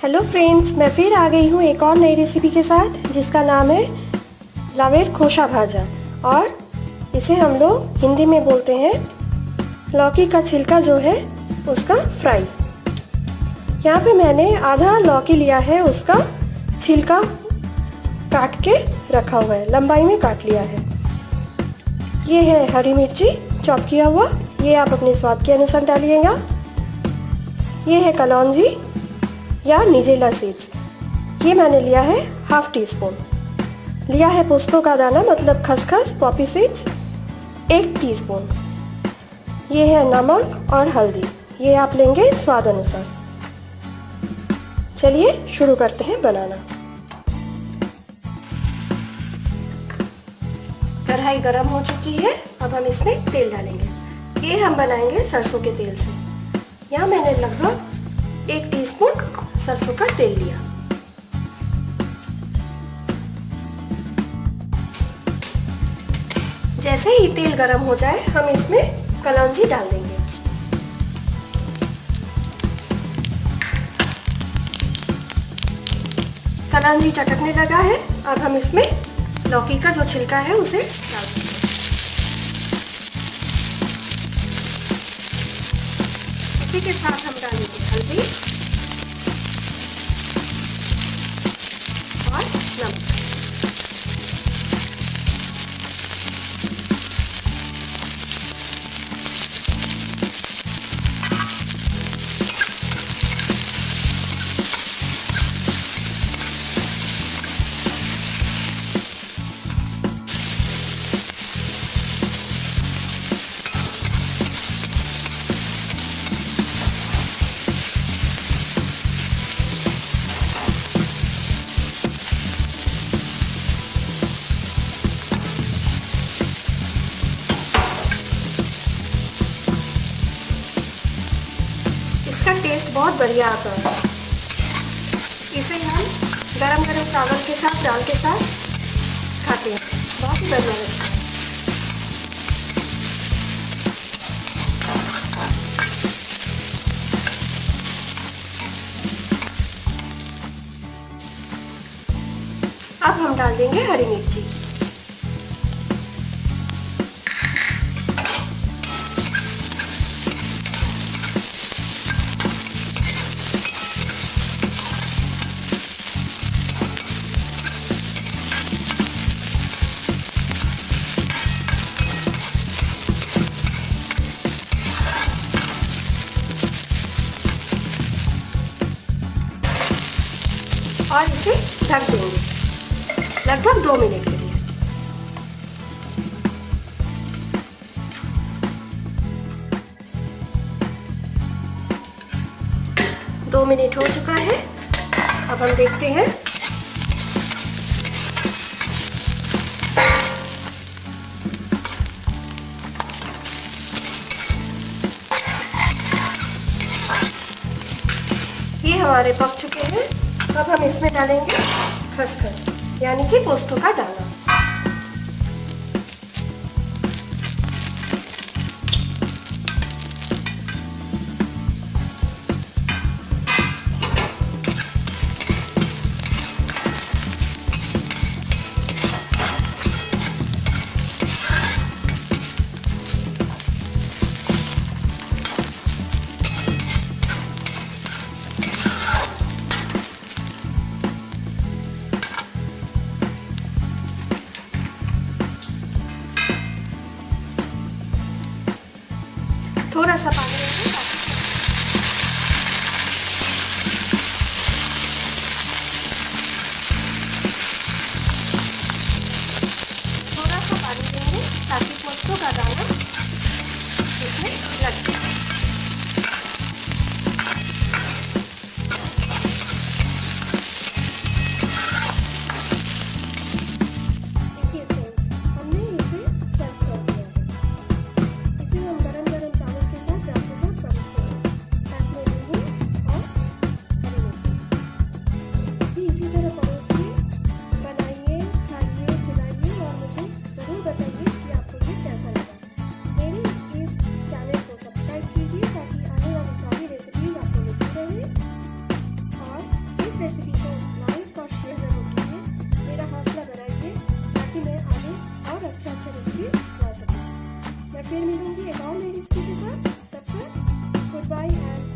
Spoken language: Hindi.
हेलो फ्रेंड्स, मैं फिर आ गई हूँ एक और नई रेसिपी के साथ जिसका नाम है लावेर खोशा भाजा। और इसे हम लोग हिंदी में बोलते हैं लौकी का छिलका जो है उसका फ्राई। यहाँ पे मैंने आधा लौकी लिया है, उसका छिलका काट के रखा हुआ है, लंबाई में काट लिया है। ये है हरी मिर्ची चॉप किया हुआ, ये आप अपने स्वाद के अनुसार डालिएगा। ये है कलौंजी या निजेला सीड्स, ये मैंने लिया है हाफ टी स्पून। लिया है पोस्तों का दाना मतलब खसखस पॉपी सीड्स 1 टीस्पून। ये है नमक और हल्दी, ये आप लेंगे स्वाद अनुसार। चलिए शुरू करते हैं बनाना। कढ़ाई गरम हो चुकी है, अब हम इसमें तेल डालेंगे। ये हम बनाएंगे सरसों के तेल से। यहाँ मैंने लगभग 1 टीस्पून सरसों का तेल लिया। जैसे ही तेल गरम हो जाए हम इसमें कलौंजी डाल देंगे। कलौंजी चटकने लगा है, अब हम इसमें लौकी का जो छिलका है उसे डाल देंगे। इसी के साथ हम डालेंगे हल्दी और नमक। इसका टेस्ट बहुत बढ़िया आता है। इसे हम गरम गरम चावल के साथ दाल के साथ खाते हैं, बहुत ही बढ़िया लगता है। अब हम डाल देंगे हरी मिर्ची। और इसे ढक देंगे लगभग 2 मिनट के लिए। दो मिनट हो चुका है, अब हम देखते हैं। ये हमारे पक चुके हैं, अब हम इसमें डालेंगे खसखस यानी कि पोस्तों का दाना। थोड़ा सा पानी देंगे ताकि पोस्तों का दाना इसमें लग जाए। देखिए फ्रेंड्स, हमने इसे सर्व कर दिया है। इसे हम गरम गरम चावल के साथ से रेसिपी बना सकते हैं। मैं फिर मिलूंगी एक और नई रेसिपी के साथ। तब तक गुड बाय एंड